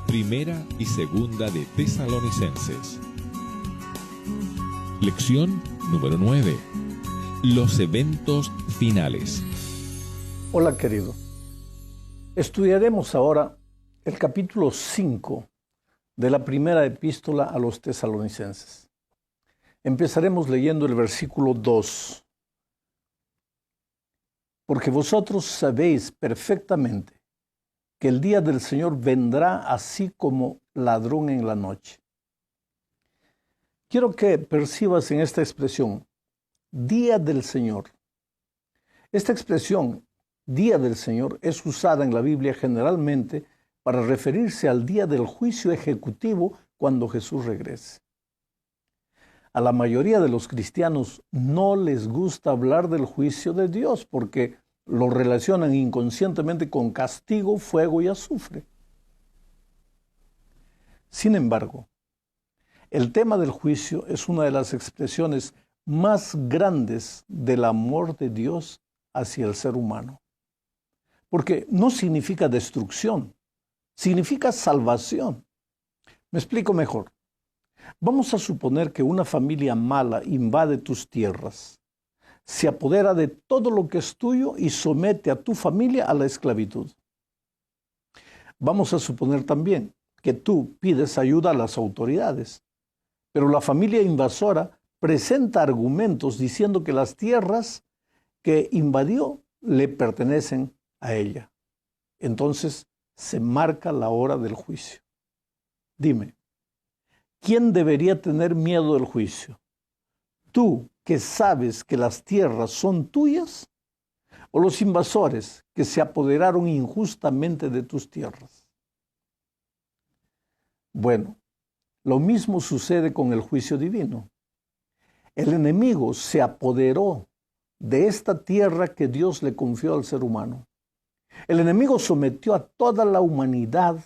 Primera y Segunda de Tesalonicenses. Lección número 9. Los eventos finales. Hola, querido. Estudiaremos ahora el capítulo 5 de la primera epístola a los tesalonicenses. Empezaremos leyendo el versículo 2. Porque vosotros sabéis perfectamente que el día del Señor vendrá así como ladrón en la noche. Quiero que percibas en esta expresión, día del Señor. Esta expresión, día del Señor, es usada en la Biblia generalmente para referirse al día del juicio ejecutivo cuando Jesús regrese. A la mayoría de los cristianos no les gusta hablar del juicio de Dios porque lo relacionan inconscientemente con castigo, fuego y azufre. Sin embargo, el tema del juicio es una de las expresiones más grandes del amor de Dios hacia el ser humano. Porque no significa destrucción, significa salvación. Me explico mejor. Vamos a suponer que una familia mala invade tus tierras, se apodera de todo lo que es tuyo y somete a tu familia a la esclavitud. Vamos a suponer también que tú pides ayuda a las autoridades, pero la familia invasora presenta argumentos diciendo que las tierras que invadió le pertenecen a ella. Entonces se marca la hora del juicio. Dime, ¿quién debería tener miedo del juicio? ¿Tú que sabes que las tierras son tuyas? ¿O los invasores que se apoderaron injustamente de tus tierras? Bueno, lo mismo sucede con el juicio divino. El enemigo se apoderó de esta tierra que Dios le confió al ser humano. El enemigo sometió a toda la humanidad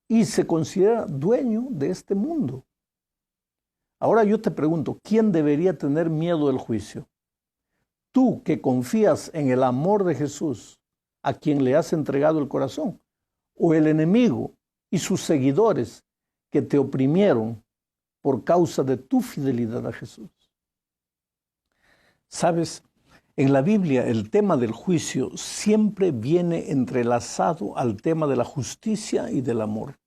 y se considera dueño de este mundo. Ahora yo te pregunto, ¿quién debería tener miedo del juicio? Tú que confías en el amor de Jesús, a quien le has entregado el corazón, o el enemigo y sus seguidores que te oprimieron por causa de tu fidelidad a Jesús. ¿Sabes? En la Biblia el tema del juicio siempre viene entrelazado al tema de la justicia y del amor.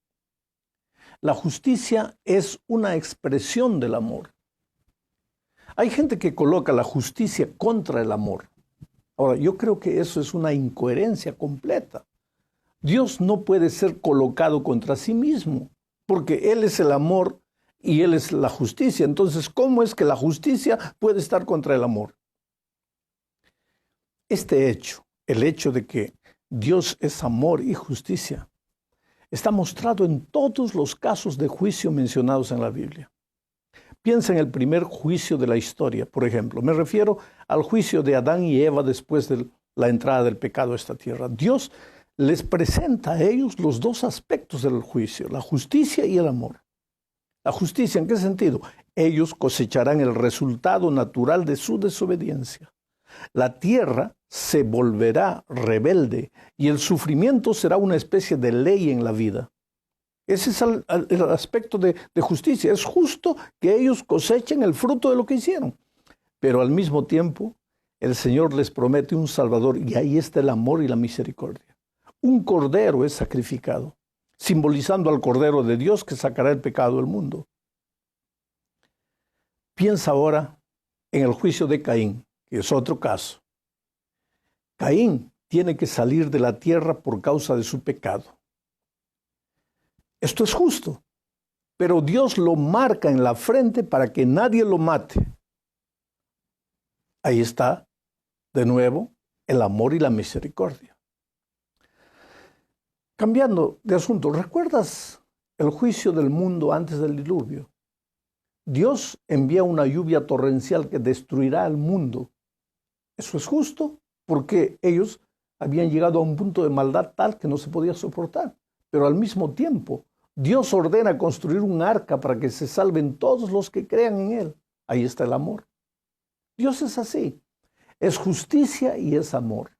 La justicia es una expresión del amor. Hay gente que coloca la justicia contra el amor. Ahora, yo creo que eso es una incoherencia completa. Dios no puede ser colocado contra sí mismo, porque Él es el amor y Él es la justicia. Entonces, ¿cómo es que la justicia puede estar contra el amor? Este hecho, el hecho de que Dios es amor y justicia, está mostrado en todos los casos de juicio mencionados en la Biblia. Piensa en el primer juicio de la historia, por ejemplo. Me refiero al juicio de Adán y Eva después de la entrada del pecado a esta tierra. Dios les presenta a ellos los dos aspectos del juicio, la justicia y el amor. La justicia, ¿en qué sentido? Ellos cosecharán el resultado natural de su desobediencia. La tierra se volverá rebelde y el sufrimiento será una especie de ley en la vida. Ese es el aspecto de justicia. Es justo que ellos cosechen el fruto de lo que hicieron. Pero al mismo tiempo, el Señor les promete un Salvador y ahí está el amor y la misericordia. Un cordero es sacrificado, simbolizando al Cordero de Dios que sacará el pecado del mundo. Piensa ahora en el juicio de Caín, que es otro caso. Caín tiene que salir de la tierra por causa de su pecado. Esto es justo, pero Dios lo marca en la frente para que nadie lo mate. Ahí está, de nuevo, el amor y la misericordia. Cambiando de asunto, ¿recuerdas el juicio del mundo antes del diluvio? Dios envía una lluvia torrencial que destruirá al mundo. ¿Eso es justo? Porque ellos habían llegado a un punto de maldad tal que no se podía soportar. Pero al mismo tiempo, Dios ordena construir un arca para que se salven todos los que crean en Él. Ahí está el amor. Dios es así. Es justicia y es amor.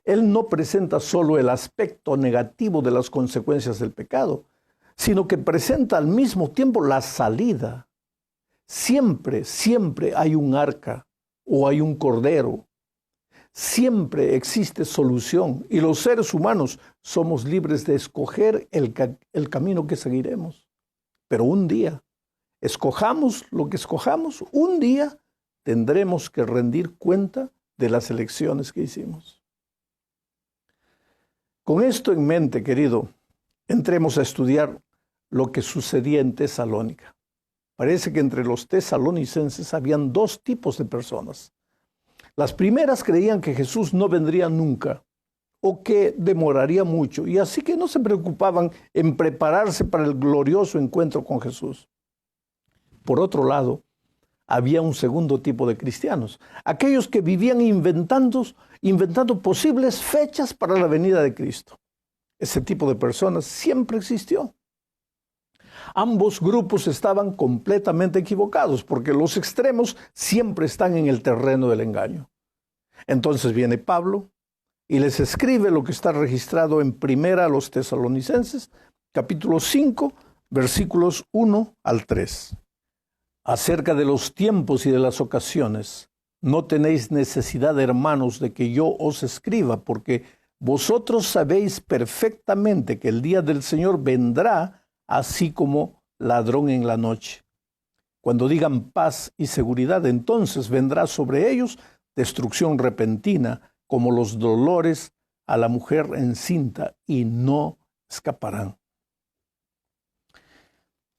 Él no presenta solo el aspecto negativo de las consecuencias del pecado, sino que presenta al mismo tiempo la salida. Siempre, siempre hay un arca o hay un cordero. Siempre existe solución y los seres humanos somos libres de escoger el camino que seguiremos. Pero un día, escojamos lo que escojamos, un día tendremos que rendir cuenta de las elecciones que hicimos. Con esto en mente, querido, entremos a estudiar lo que sucedía en Tesalónica. Parece que entre los tesalonicenses habían dos tipos de personas. Las primeras creían que Jesús no vendría nunca o que demoraría mucho, y así que no se preocupaban en prepararse para el glorioso encuentro con Jesús. Por otro lado, había un segundo tipo de cristianos, aquellos que vivían inventando posibles fechas para la venida de Cristo. Ese tipo de personas siempre existió. Ambos grupos estaban completamente equivocados porque los extremos siempre están en el terreno del engaño. Entonces viene Pablo y les escribe lo que está registrado en Primera a los Tesalonicenses, capítulo 5, versículos 1 al 3. Acerca de los tiempos y de las ocasiones, no tenéis necesidad, hermanos, de que yo os escriba, porque vosotros sabéis perfectamente que el día del Señor vendrá así como ladrón en la noche. Cuando digan paz y seguridad, entonces vendrá sobre ellos destrucción repentina, como los dolores a la mujer encinta, y no escaparán.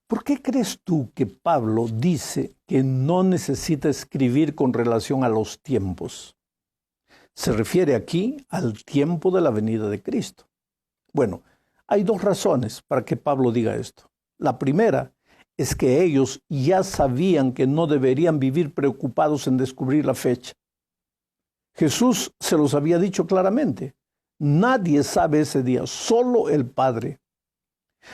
¿Por qué crees tú que Pablo dice que no necesita escribir con relación a los tiempos? Se refiere aquí al tiempo de la venida de Cristo. Bueno, hay dos razones para que Pablo diga esto. La primera es que ellos ya sabían que no deberían vivir preocupados en descubrir la fecha. Jesús se los había dicho claramente. Nadie sabe ese día, solo el Padre.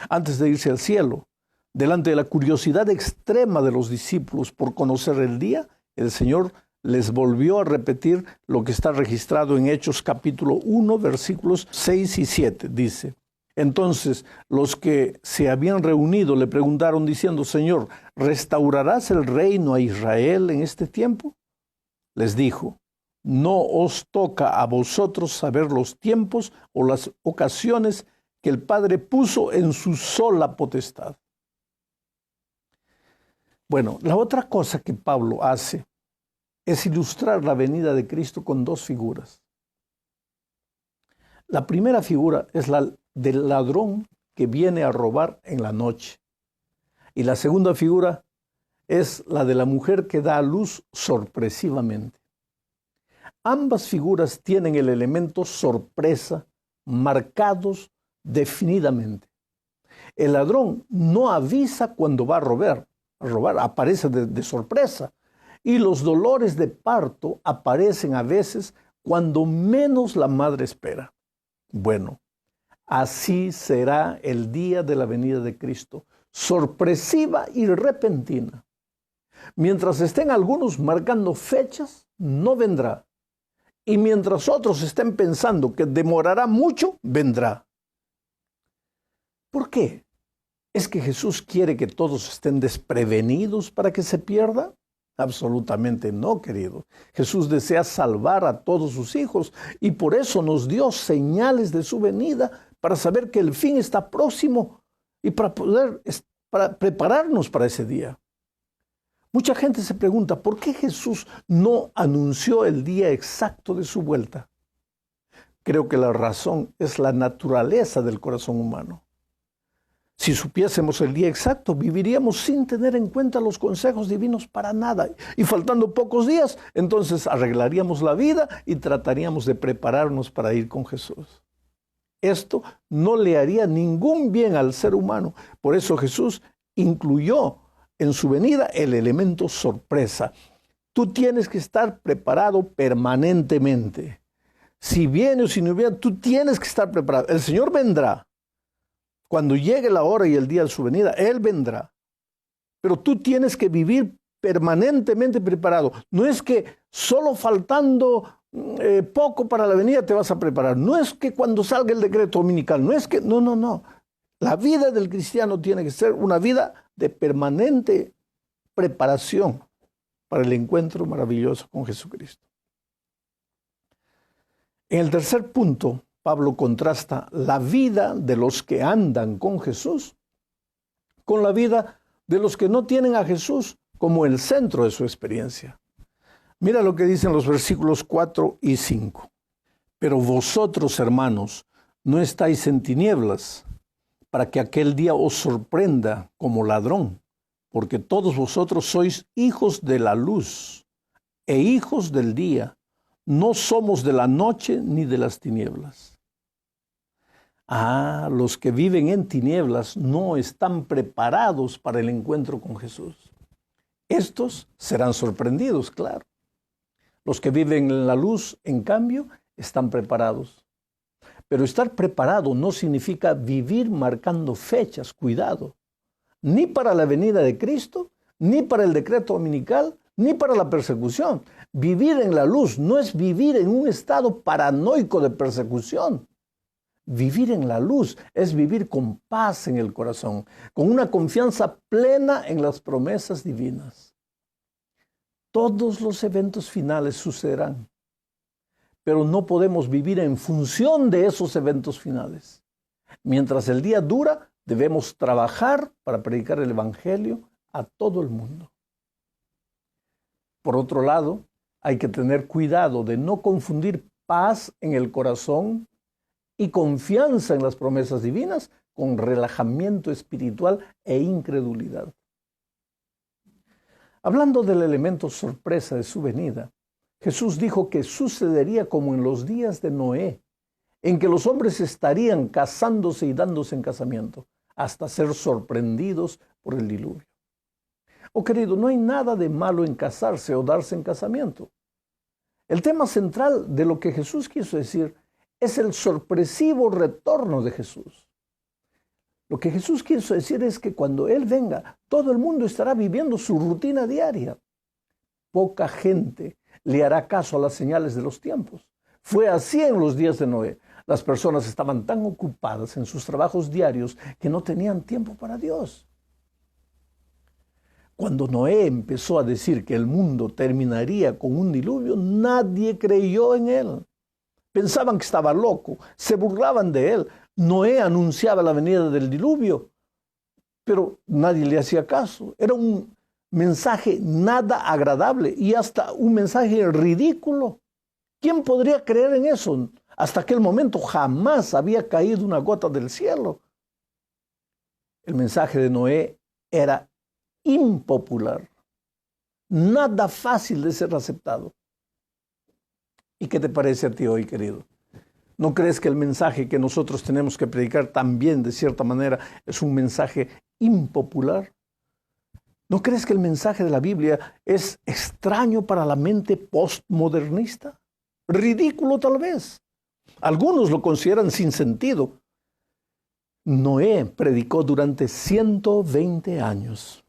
Antes de irse al cielo, delante de la curiosidad extrema de los discípulos por conocer el día, el Señor les volvió a repetir lo que está registrado en Hechos capítulo 1, versículos 6 y 7. Dice: entonces los que se habían reunido le preguntaron diciendo: Señor, ¿restaurarás el reino a Israel en este tiempo? Les dijo: no os toca a vosotros saber los tiempos o las ocasiones que el Padre puso en su sola potestad. Bueno, la otra cosa que Pablo hace es ilustrar la venida de Cristo con dos figuras. La primera figura es la del ladrón que viene a robar en la noche. Y la segunda figura es la de la mujer que da a luz sorpresivamente. Ambas figuras tienen el elemento sorpresa marcados definidamente. El ladrón no avisa cuando va a robar, aparece de sorpresa. Y los dolores de parto aparecen a veces cuando menos la madre espera. Bueno, así será el día de la venida de Cristo, sorpresiva y repentina. Mientras estén algunos marcando fechas, no vendrá. Y mientras otros estén pensando que demorará mucho, vendrá. ¿Por qué? ¿Es que Jesús quiere que todos estén desprevenidos para que se pierda? Absolutamente no, querido. Jesús desea salvar a todos sus hijos y por eso nos dio señales de su venida para saber que el fin está próximo y para prepararnos para ese día. Mucha gente se pregunta, ¿por qué Jesús no anunció el día exacto de su vuelta? Creo que la razón es la naturaleza del corazón humano. Si supiésemos el día exacto, viviríamos sin tener en cuenta los consejos divinos para nada. Y faltando pocos días, entonces arreglaríamos la vida y trataríamos de prepararnos para ir con Jesús. Esto no le haría ningún bien al ser humano. Por eso Jesús incluyó en su venida el elemento sorpresa. Tú tienes que estar preparado permanentemente. Si viene o si no viene, tú tienes que estar preparado. El Señor vendrá. Cuando llegue la hora y el día de su venida, Él vendrá. Pero tú tienes que vivir permanentemente preparado. No es que solo faltando poco para la venida te vas a preparar. No es que cuando salga el decreto dominical, no es que, no. La vida del cristiano tiene que ser una vida de permanente preparación para el encuentro maravilloso con Jesucristo. En el tercer punto, Pablo contrasta la vida de los que andan con Jesús con la vida de los que no tienen a Jesús como el centro de su experiencia. Mira lo que dicen los versículos 4 y 5. Pero vosotros, hermanos, no estáis en tinieblas, para que aquel día os sorprenda como ladrón, porque todos vosotros sois hijos de la luz e hijos del día. No somos de la noche ni de las tinieblas. Los que viven en tinieblas no están preparados para el encuentro con Jesús. Estos serán sorprendidos, claro. Los que viven en la luz, en cambio, están preparados. Pero estar preparado no significa vivir marcando fechas, cuidado. Ni para la venida de Cristo, ni para el decreto dominical, ni para la persecución. Vivir en la luz no es vivir en un estado paranoico de persecución. Vivir en la luz es vivir con paz en el corazón, con una confianza plena en las promesas divinas. Todos los eventos finales sucederán, pero no podemos vivir en función de esos eventos finales. Mientras el día dura, debemos trabajar para predicar el Evangelio a todo el mundo. Por otro lado, hay que tener cuidado de no confundir paz en el corazón y confianza en las promesas divinas con relajamiento espiritual e incredulidad. Hablando del elemento sorpresa de su venida, Jesús dijo que sucedería como en los días de Noé, en que los hombres estarían casándose y dándose en casamiento, hasta ser sorprendidos por el diluvio. Oh querido, no hay nada de malo en casarse o darse en casamiento. El tema central de lo que Jesús quiso decir es el sorpresivo retorno de Jesús. Lo que Jesús quiso decir es que cuando Él venga, todo el mundo estará viviendo su rutina diaria. Poca gente le hará caso a las señales de los tiempos. Fue así en los días de Noé. Las personas estaban tan ocupadas en sus trabajos diarios que no tenían tiempo para Dios. Cuando Noé empezó a decir que el mundo terminaría con un diluvio, nadie creyó en él. Pensaban que estaba loco, se burlaban de él. Noé anunciaba la venida del diluvio, pero nadie le hacía caso. Era un mensaje nada agradable y hasta un mensaje ridículo. ¿Quién podría creer en eso? Hasta aquel momento jamás había caído una gota del cielo. El mensaje de Noé era impopular, nada fácil de ser aceptado. ¿Y qué te parece a ti hoy, querido? ¿No crees que el mensaje que nosotros tenemos que predicar también, de cierta manera, es un mensaje impopular? ¿No crees que el mensaje de la Biblia es extraño para la mente postmodernista? Ridículo tal vez. Algunos lo consideran sin sentido. Noé predicó durante 120 años.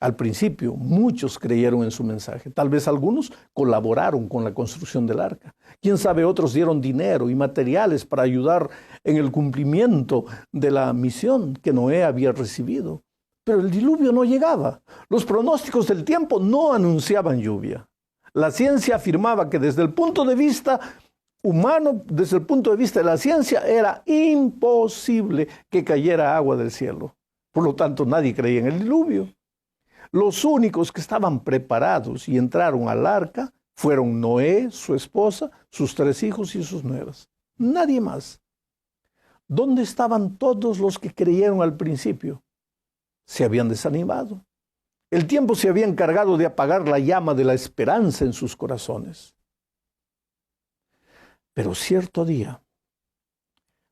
Al principio, muchos creyeron en su mensaje. Tal vez algunos colaboraron con la construcción del arca. Quién sabe, otros dieron dinero y materiales para ayudar en el cumplimiento de la misión que Noé había recibido. Pero el diluvio no llegaba. Los pronósticos del tiempo no anunciaban lluvia. La ciencia afirmaba que desde el punto de vista humano, desde el punto de vista de la ciencia, era imposible que cayera agua del cielo. Por lo tanto, nadie creía en el diluvio. Los únicos que estaban preparados y entraron al arca fueron Noé, su esposa, sus 3 hijos y sus nueras. Nadie más. ¿Dónde estaban todos los que creyeron al principio? Se habían desanimado. El tiempo se había encargado de apagar la llama de la esperanza en sus corazones. Pero cierto día,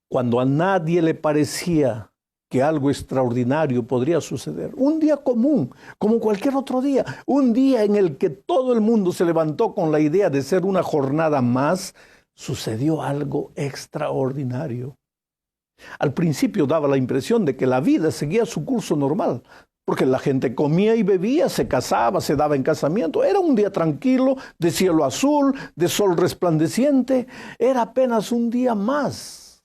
cuando a nadie le parecía que algo extraordinario podría suceder, un día común, como cualquier otro día, un día en el que todo el mundo se levantó con la idea de ser una jornada más, sucedió algo extraordinario. Al principio daba la impresión de que la vida seguía su curso normal. porque la gente comía y bebía, se casaba, se daba en casamiento. Era un día tranquilo, de cielo azul, de sol resplandeciente. Era apenas un día más.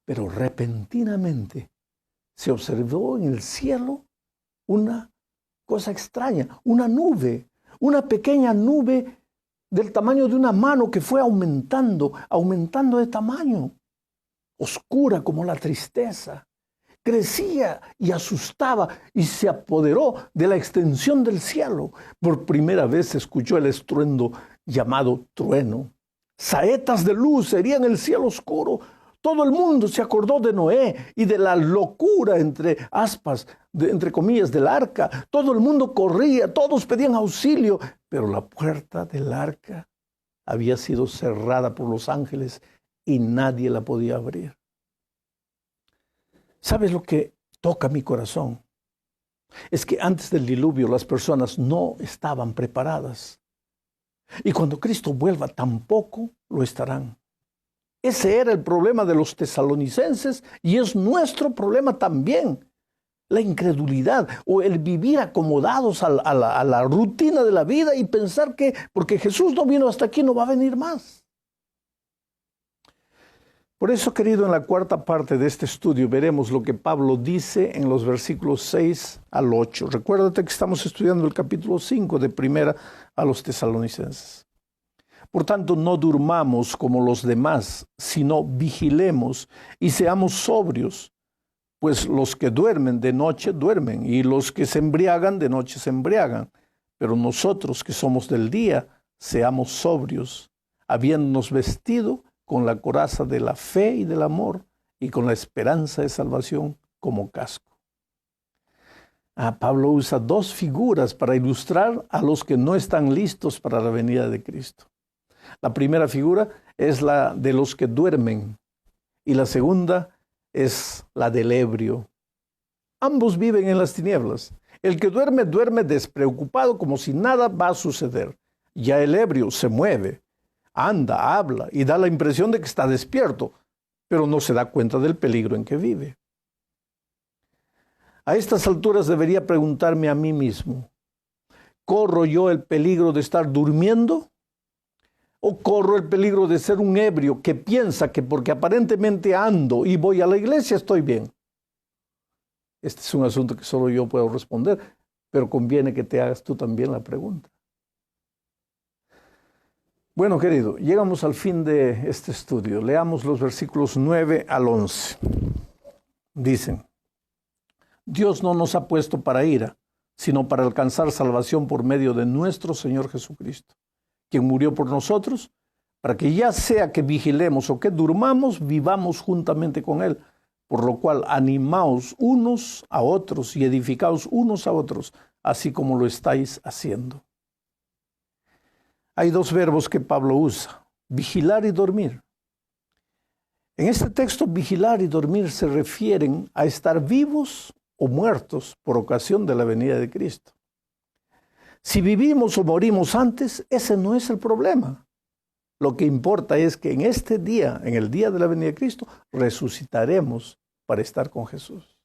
Pero repentinamente se observó en el cielo una cosa extraña, una nube, una pequeña nube del tamaño de una mano que fue aumentando de tamaño, oscura como la tristeza. Crecía y asustaba y se apoderó de la extensión del cielo. Por primera vez se escuchó el estruendo llamado trueno. Saetas de luz herían el cielo oscuro. Todo el mundo se acordó de Noé y de la locura, entre aspas, entre comillas, del arca. Todo el mundo corría, todos pedían auxilio, pero la puerta del arca había sido cerrada por los ángeles y nadie la podía abrir. ¿Sabes lo que toca mi corazón? Es que antes del diluvio las personas no estaban preparadas. Y cuando Cristo vuelva tampoco lo estarán. Ese era el problema de los tesalonicenses y es nuestro problema también. La incredulidad o el vivir acomodados a la rutina de la vida y pensar que porque Jesús no vino hasta aquí no va a venir más. Por eso, querido, en la cuarta parte de este estudio veremos lo que Pablo dice en los versículos 6 al 8. Recuérdate que estamos estudiando el capítulo 5 de Primera a los Tesalonicenses. Por tanto, no durmamos como los demás, sino vigilemos y seamos sobrios, pues los que duermen de noche duermen y los que se embriagan de noche se embriagan. Pero nosotros que somos del día, seamos sobrios, habiéndonos vestido con la coraza de la fe y del amor y con la esperanza de salvación como casco. Pablo usa dos figuras para ilustrar a los que no están listos para la venida de Cristo. La primera figura es la de los que duermen y la segunda es la del ebrio. Ambos viven en las tinieblas. El que duerme, duerme despreocupado como si nada va a suceder. Ya el ebrio se mueve, anda, habla y da la impresión de que está despierto, pero no se da cuenta del peligro en que vive. A estas alturas debería preguntarme a mí mismo, ¿corro yo el peligro de estar durmiendo? ¿O corro el peligro de ser un ebrio que piensa que porque aparentemente ando y voy a la iglesia estoy bien? Este es un asunto que solo yo puedo responder, pero conviene que te hagas tú también la pregunta. Bueno, querido, llegamos al fin de este estudio. Leamos los versículos 9 al 11. Dicen, Dios no nos ha puesto para ira, sino para alcanzar salvación por medio de nuestro Señor Jesucristo, quien murió por nosotros, para que ya sea que vigilemos o que durmamos, vivamos juntamente con Él. Por lo cual, animaos unos a otros y edificaos unos a otros, así como lo estáis haciendo. Hay dos verbos que Pablo usa, vigilar y dormir. En este texto, vigilar y dormir se refieren a estar vivos o muertos por ocasión de la venida de Cristo. Si vivimos o morimos antes, ese no es el problema. Lo que importa es que en este día, en el día de la venida de Cristo, resucitaremos para estar con Jesús.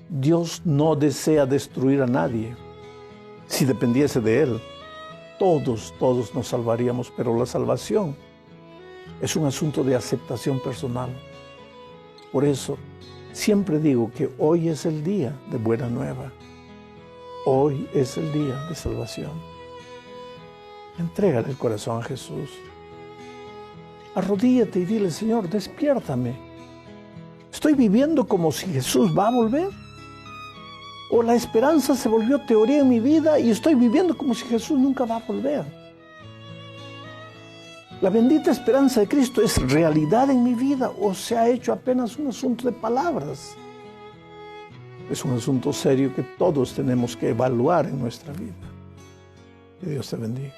Dios no desea destruir a nadie. Si dependiese de Él, todos nos salvaríamos, pero la salvación es un asunto de aceptación personal. Por eso, siempre digo que hoy es el día de buena nueva. Hoy es el día de salvación. Entrégale el corazón a Jesús. Arrodíllate y dile, Señor, despiértame. ¿Estoy viviendo como si Jesús va a volver? ¿O la esperanza se volvió teoría en mi vida y estoy viviendo como si Jesús nunca va a volver? ¿La bendita esperanza de Cristo es realidad en mi vida o se ha hecho apenas un asunto de palabras? Es un asunto serio que todos tenemos que evaluar en nuestra vida. Que Dios te bendiga.